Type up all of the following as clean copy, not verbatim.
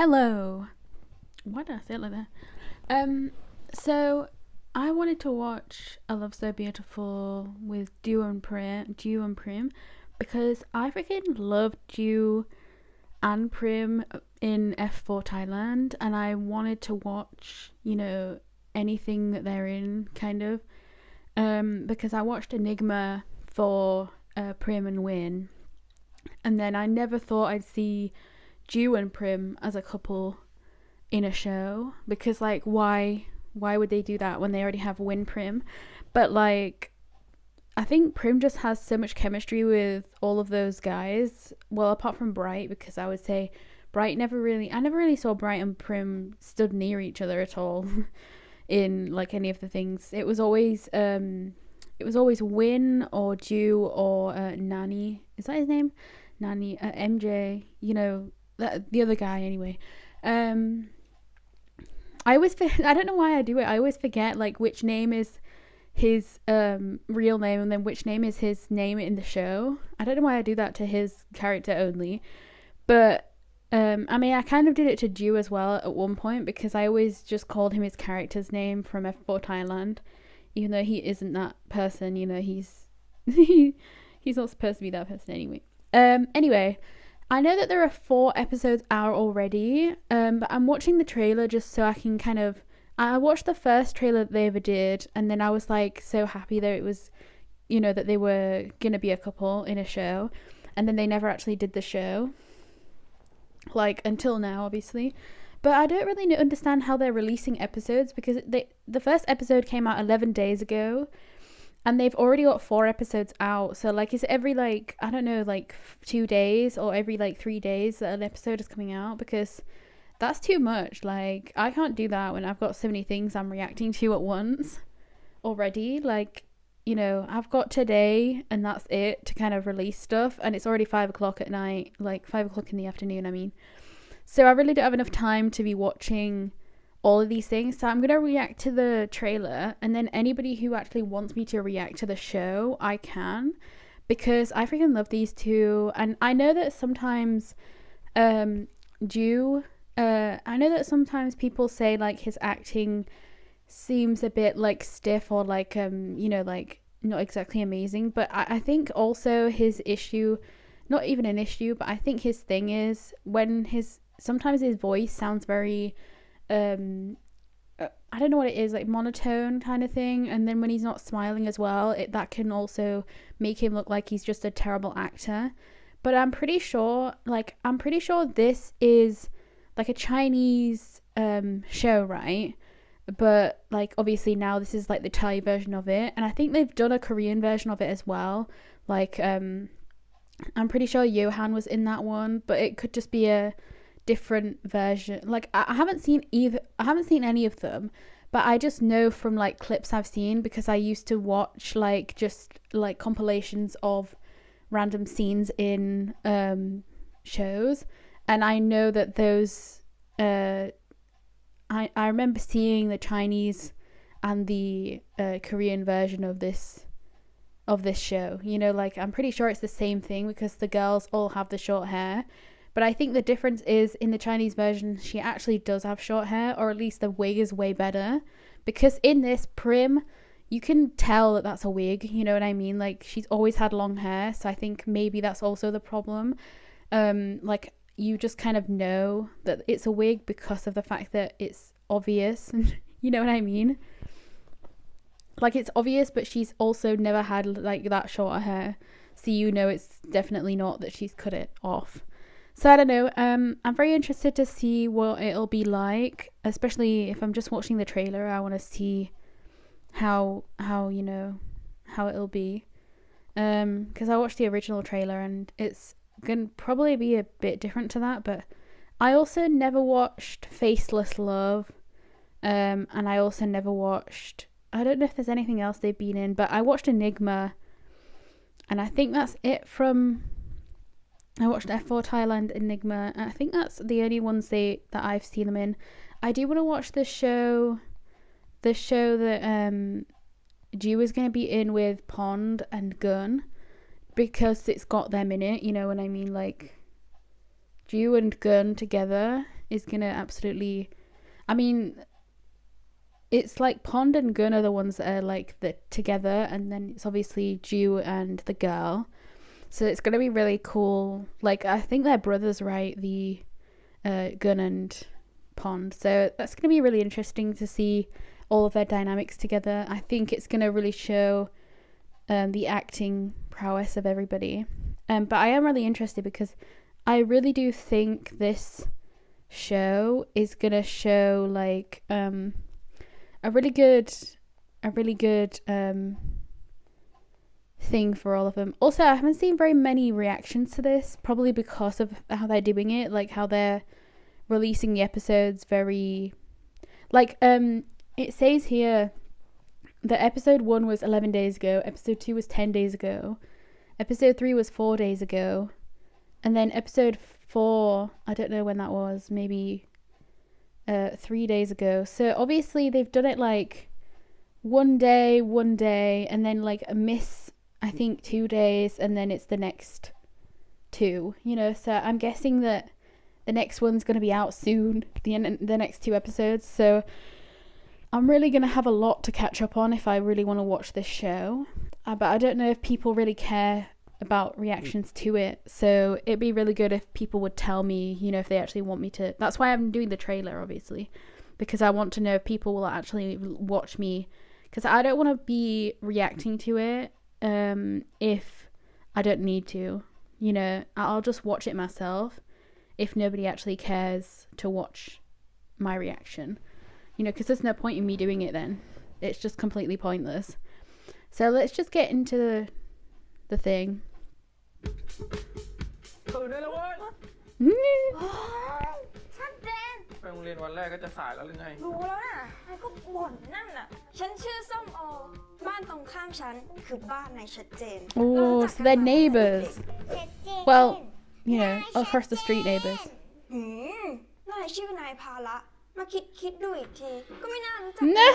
Hello. Why did I say it like that? So I wanted to watch A Love So Beautiful with Dew and Prim, because I freaking love Dew and Prim in F4 Thailand, and I wanted to watch, anything that they're in, kind of. Because I watched Enigma for Prim and Win, and then I never thought I'd see Dew and Prim as a couple in a show, because like why would they do that when they already have Win Prim? But like I think Prim just has so much chemistry with all of those guys. Well, apart from Bright, because I would say I never really saw Bright and Prim stood near each other at all in like any of the things. It was always Win or Dew or Nani. Is that his name? Nani, MJ, the other guy anyway. Um I don't know why I do it. I always forget like which name is his real name and then which name is his name in the show. I don't know why I do that to his character only. But I mean, I kind of did it to Dew as well at one point, because I always just called him his character's name from F4 Thailand, even though he isn't that person. He's he's not supposed to be that person anyway. Anyway, I know that there are 4 episodes out already, but I'm watching the trailer just so I can kind of. I watched the first trailer that they ever did, and then I was like so happy that it was, that they were gonna be a couple in a show, and then they never actually did the show, like until now, obviously. But I don't really understand how they're releasing episodes, because the first episode came out 11 days ago, and they've already got 4 episodes out. So like, is it every like, I don't know, like 2 days or every like 3 days that an episode is coming out? Because that's too much. Like, I can't do that when I've got so many things I'm reacting to at once already. Like, I've got today and that's it to kind of release stuff, and it's already 5 o'clock at night, like 5 o'clock in the afternoon, I mean. So I really don't have enough time to be watching all of these things. So I'm going to react to the trailer, and then anybody who actually wants me to react to the show, I can, because I freaking love these two. And I know that sometimes I know that sometimes people say like his acting seems a bit like stiff, or like like not exactly amazing, but I think also his issue, not even an issue, but I think his thing is when sometimes his voice sounds very I don't know what it is, like monotone kind of thing, and then when he's not smiling as well, that can also make him look like he's just a terrible actor. But I'm pretty sure this is like a Chinese show, right? But like obviously now this is like the Thai version of it, and I think they've done a Korean version of it as well. Like I'm pretty sure Johan was in that one, but it could just be a different version. Like I haven't seen any of them, but I just know from like clips I've seen, because I used to watch like just like compilations of random scenes in shows, and I know that those I remember seeing the Chinese and the Korean version of this show. Like I'm pretty sure it's the same thing, because the girls all have the short hair. But I think the difference is in the Chinese version, she actually does have short hair, or at least the wig is way better. Because in this, Prim, you can tell that that's a wig, you know what I mean? Like, she's always had long hair, so I think maybe that's also the problem. Like, you just kind of know that it's a wig because of the fact that it's obvious, you know what I mean? Like, it's obvious, but she's also never had, like, that short hair. So it's definitely not that she's cut it off. So I don't know. I'm very interested to see what it'll be like, especially if I'm just watching the trailer. I want to see how it'll be. Because I watched the original trailer and it's gonna probably be a bit different to that. But I also never watched Faceless Love, and I also never watched. I don't know if there's anything else they've been in, but I watched Enigma, and I think that's it from. I watched F4 Thailand, Enigma, and I think that's the only ones that I've seen them in. I do want to watch the show that Dew is going to be in with Pond and Gun, because it's got them in it, you know what I mean? Like, Dew and Gun together is gonna absolutely, I mean, it's like Pond and Gun are the ones that are like the together, and then it's obviously Ju and the girl. So it's gonna be really cool. Like, I think they're brothers, right? The Gun and Pond. So that's gonna be really interesting to see all of their dynamics together. I think it's gonna really show the acting prowess of everybody. But I am really interested because I really do think this show is gonna show like a really good thing for all of them. Also, I haven't seen very many reactions to this, probably because of how they're doing it, like how they're releasing the episodes very like it says here that episode 1 was 11 days ago, episode 2 was 10 days ago, episode 3 was 4 days ago, and then episode 4, I don't know when that was, maybe 3 days ago. So obviously they've done it like one day, and then like a miss, I think 2 days, and then it's the next 2, you know. So I'm guessing that the next one's going to be out soon, the next 2 episodes. So I'm really going to have a lot to catch up on if I really want to watch this show. But I don't know if people really care about reactions to it. So it'd be really good if people would tell me, you know, if they actually want me to. That's why I'm doing the trailer, obviously, because I want to know if people will actually watch me. Because I don't want to be reacting to it if I don't need to. You know, I'll just watch it myself if nobody actually cares to watch my reaction. You know, because there's no point in me doing it then. It's just completely pointless. So let's just get into the thing. ตื่นได้แล้วเว้ย ชัดเจน ไปโรงเรียนวันแรกก็จะสายแล้วหรือไง รู้แล้วน่ะนายก็บ่นนั่นน่ะฉันชื่อส้มโอบ้านตรงข้ามฉันคือบ้านนายชัดเจน Oh, so they're neighbours. Well, you know, across the street neighbours. นายชื่อนายภาระมาคิดดูอีกทีก็ไม่น่ารู้จัก No!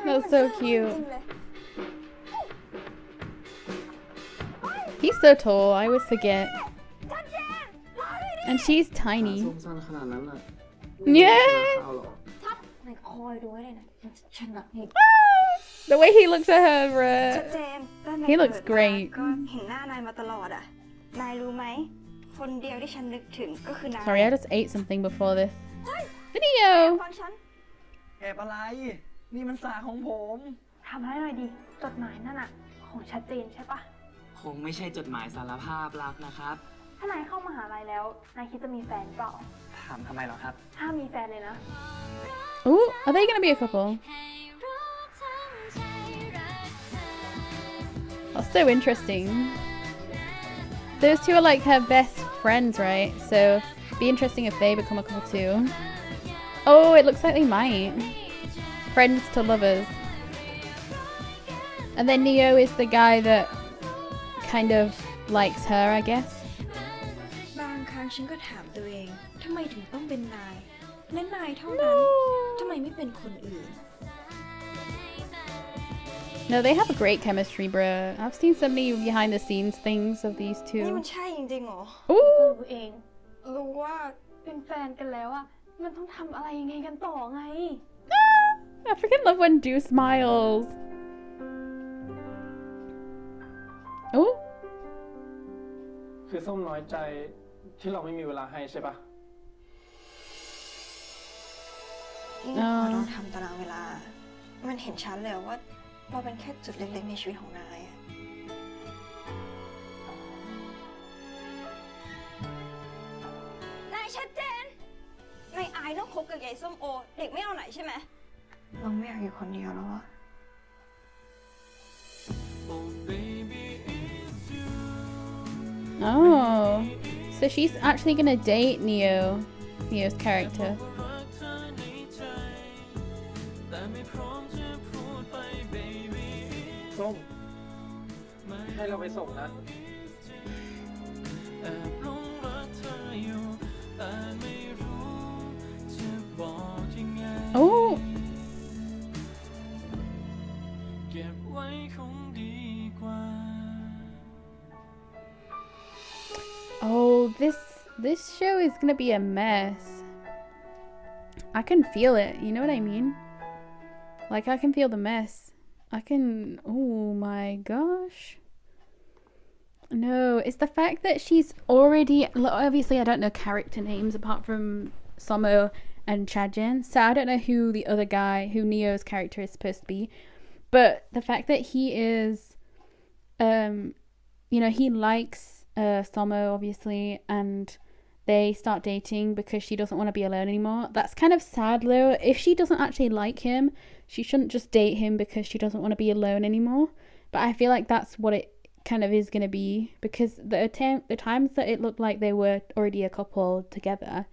That's so cute. He's so tall, I always forget. And she's tiny. ส้มสั้นขนาดนั้นน่ะ Yeah! เอาหรอ ทับนายคอยดูไว้เลยนะฉันน่ะเห็น The way he looks at her, ชัด bruh. เจนตั้งแต่ He looks เกิดมา great. ก็เห็นหน้านายมาตลอดอ่ะนายรู้ไหมคนเดียวที่ฉันนึกถึงก็คือนาย Sorry, I just ate something before this แอบ video. ฟังฉัน แอบอะไร นี่มันสาของผม ทำให้หน่อยดิจดหมายนั่นน่ะของชัดเจนใช่ปะ คงไม่ใช่จดหมายสารภาพรักนะครับ ถ้านายเข้ามหาลัยแล้วนายคิดจะมีแฟนเปล่า ถามทำไมเหรอครับ ห้ามมีแฟนเลยนะ Ooh, are they gonna be a couple? That's so interesting. Those two are like her best friends, right? So it'd be interesting if they become a couple too. Oh, it looks like they might. Friends to lovers. And then Neo is the guy that kind of likes her, I guess. บางครั้งฉันก็ถามตัวเองทำไมถึงต้องเป็นนายและนายเท่านั้นทำไมไม่เป็นคนอื่น No, they have a great chemistry, bruh. I've seen so many behind the scenes things of these นี่มัน two. ใช่จริงๆเหรอ Ooh! รู้เองรู้ว่าเป็นแฟนกันแล้วอะมันต้องทำอะไรยังไงกันต่อไง I freaking love when Do smiles. Ooh. คือส้มน้อยใจที่เราไม่มีเวลาให้ใช่ปะ นี่พอเราทำตารางเวลา มันเห็นชัดเลยว่าเราเป็นแค่จุดเล็กๆในชีวิตของนายอะนายชัดเจนนายอายต้องคบกับยายส้มโอ เด็กไม่เอาไหนใช่ไหมเราไม่อยากอยู่คนเดียวแล้วอะ Oh. So she's actually gonna date Neo's character. ส้มให้เราไปส่งนะ Oh. Oh, this show is gonna be a mess. I can feel it, you know what I mean? Like, I can feel the mess. Oh my gosh. No, it's the fact that she's already, obviously I don't know character names apart from Somo and Chajin, so I don't know who the other guy, who Neo's character is supposed to be, but the fact that he is, he likes Somo, obviously, and they start dating because she doesn't want to be alone anymore. That's kind of sad, though. If she doesn't actually like him, she shouldn't just date him because she doesn't want to be alone anymore. But I feel like that's what it kind of is going to be, because the times that it looked like they were already a couple together,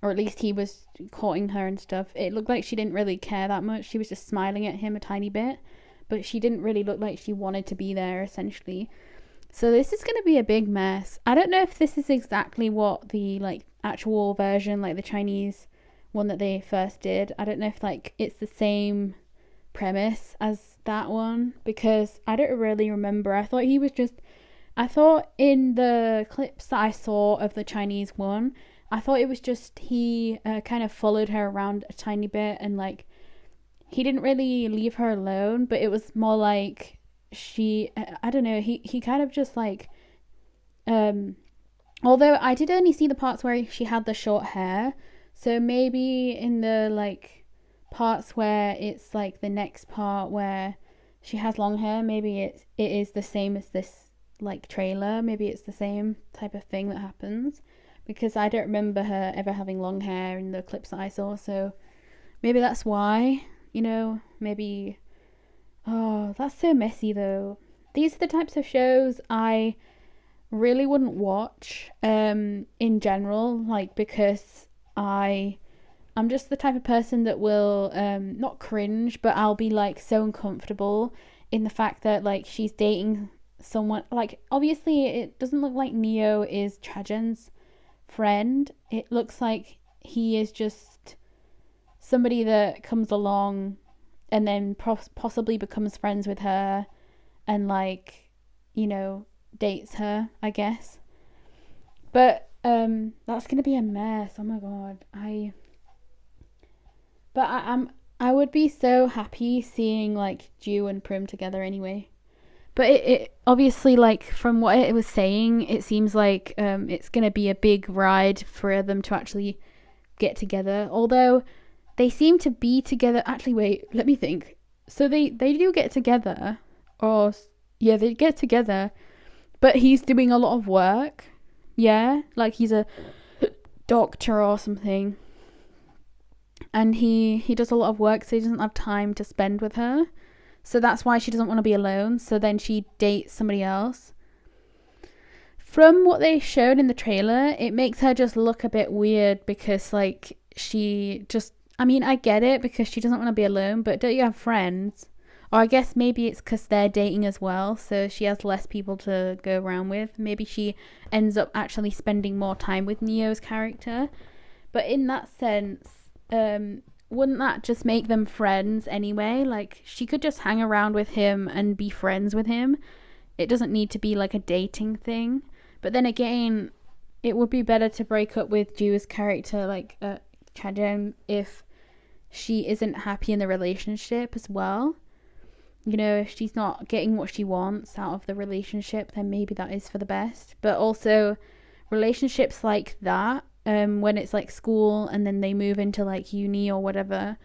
or at least he was courting her and stuff, it looked like she didn't really care that much. She was just smiling at him a tiny bit, but she didn't really look like she wanted to be there, essentially. So this is going to be a big mess. I don't know if this is exactly what the like actual version, like the Chinese one that they first did. I don't know if like it's the same premise as that one, because I don't really remember. I thought in the clips that I saw of the Chinese one, I thought it was just he kind of followed her around a tiny bit, and like he didn't really leave her alone, but it was more like I don't know, he kind of just like although I did only see the parts where she had the short hair, so maybe in the like parts where it's like the next part where she has long hair, maybe it is the same as this like trailer. Maybe it's the same type of thing that happens, because I don't remember her ever having long hair in the clips that I saw, so maybe that's why, maybe. Oh, that's so messy though. These are the types of shows I really wouldn't watch in general, like, because I'm just the type of person that will not cringe, but I'll be like so uncomfortable in the fact that like she's dating someone. Like, obviously it doesn't look like Neo is Chajin's friend. It looks like he is just somebody that comes along and then possibly becomes friends with her and like, dates her, I guess. But that's gonna be a mess. Oh my god. I would be so happy seeing like Ju and Prim together anyway. But it obviously, like, from what it was saying, it seems like it's gonna be a big ride for them to actually get together. Although they seem to be together. Actually, wait, let me think. So they do get together, or yeah, they get together, but he's doing a lot of work. Yeah, like he's a doctor or something, and he does a lot of work, so he doesn't have time to spend with her. So that's why she doesn't want to be alone. So then she dates somebody else. From what they showed in the trailer, it makes her just look a bit weird, because like she just, I mean, I get it because she doesn't want to be alone, but don't you have friends? Or I guess maybe it's because they're dating as well, so she has less people to go around with. Maybe she ends up actually spending more time with Neo's character. But in that sense, wouldn't that just make them friends anyway? Like, she could just hang around with him and be friends with him. It doesn't need to be like a dating thing. But then again, it would be better to break up with Ju's character, like Chajin, if she isn't happy in the relationship as well. If she's not getting what she wants out of the relationship, then maybe that is for the best. But also, relationships like that, when it's like school and then they move into like uni or whatever,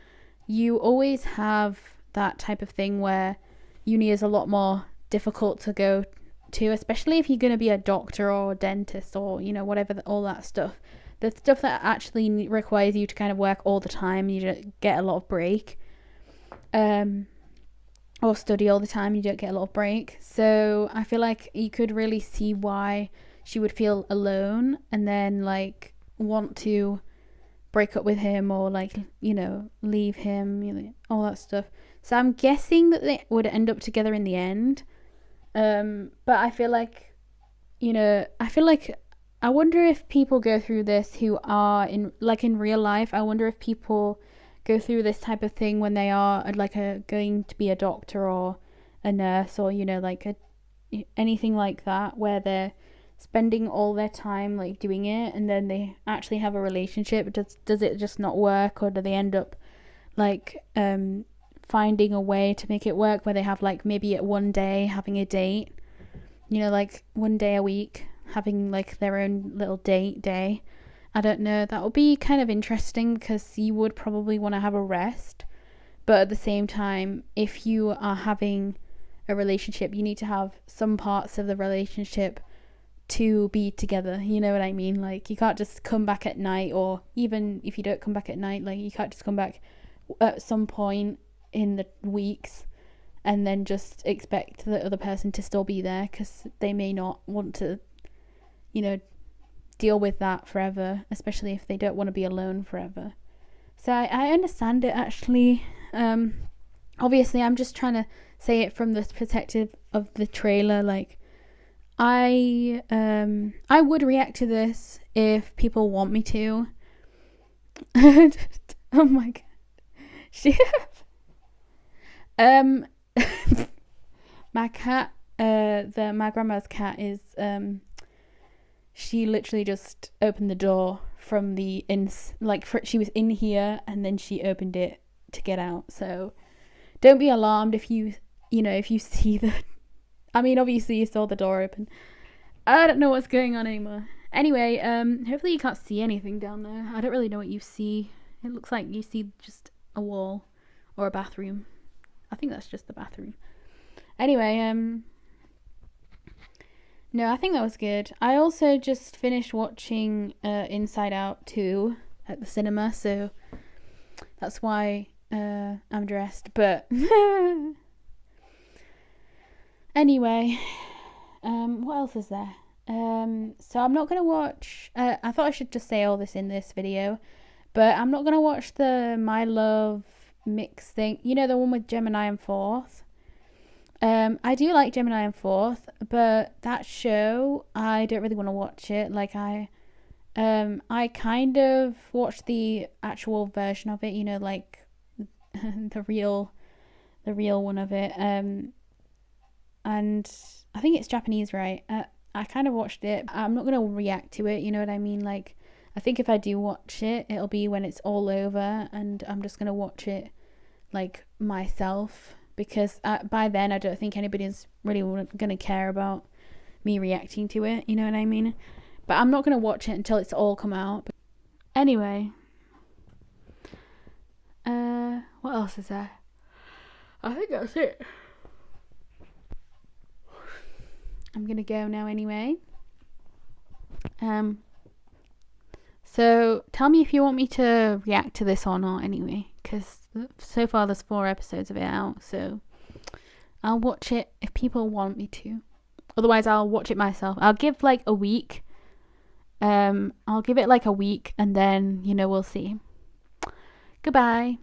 you always have that type of thing where uni is a lot more difficult to go to, especially if you're going to be a doctor or a dentist or whatever, all that stuff. The stuff that actually requires you to kind of work all the time, you don't get a lot of break, or study all the time, you don't get a lot of break. So I feel like you could really see why she would feel alone and then like want to break up with him, or like leave him, all that stuff. So I'm guessing that they would end up together in the end. But I feel like I wonder if people go through this who are in real life. I wonder if people go through this type of thing when they are like going to be a doctor or a nurse, or anything like that, where they're spending all their time like doing it, and then they actually have a relationship. Does it just not work, or do they end up like finding a way to make it work, where they have like maybe at one day having a date, you know, like one day a week having like their own little date day. I don't know, that would be kind of interesting, because you would probably want to have a rest, but at the same time, if you are having a relationship, you need to have some parts of the relationship to be together, you know what I mean? Like, you can't just come back at night, or even if you don't come back at night, like, you can't just come back at some point in the weeks and then just expect the other person to still be there, because they may not want to, you know, deal with that forever, especially if they don't want to be alone forever. So I understand it, actually. Obviously I'm just trying to say it from the perspective of the trailer. Like, I would react to this if people want me to. Oh my god. My cat, my grandma's cat is she literally just opened the door from the she was in here and then she opened it to get out. So don't be alarmed if you see the, I mean, obviously you saw the door open. I don't know what's going on anymore. Anyway, hopefully you can't see anything down there. I don't really know what you see. It looks like you see just a wall or a bathroom. I think that's just the bathroom. Anyway, no, I think that was good. I also just finished watching Inside Out 2 at the cinema, so that's why I'm dressed. But anyway, what else is there? So I'm not going to watch... I thought I should just say all this in this video, but I'm not going to watch the My Love mix thing. You know, the one with Gemini and Fourth? I do like Gemini and Fourth, but that show, I don't really want to watch it. Like, I kind of watched the actual version of it, you know, like the real one of it. And I think it's Japanese, right? I kind of watched it. I'm not gonna react to it, you know what I mean? Like, I think if I do watch it, it'll be when it's all over, and I'm just gonna watch it like myself, because by then I don't think anybody's really gonna care about me reacting to it, you know what I mean? But I'm not gonna watch it until it's all come out. Anyway, what else is there? I think that's it. I'm gonna go now anyway. So tell me if you want me to react to this or not anyway, because so far there's 4 episodes of it out, so I'll watch it if people want me to. Otherwise I'll watch it myself. I'll give like a week. I'll give it like a week, and then, you know, we'll see. Goodbye.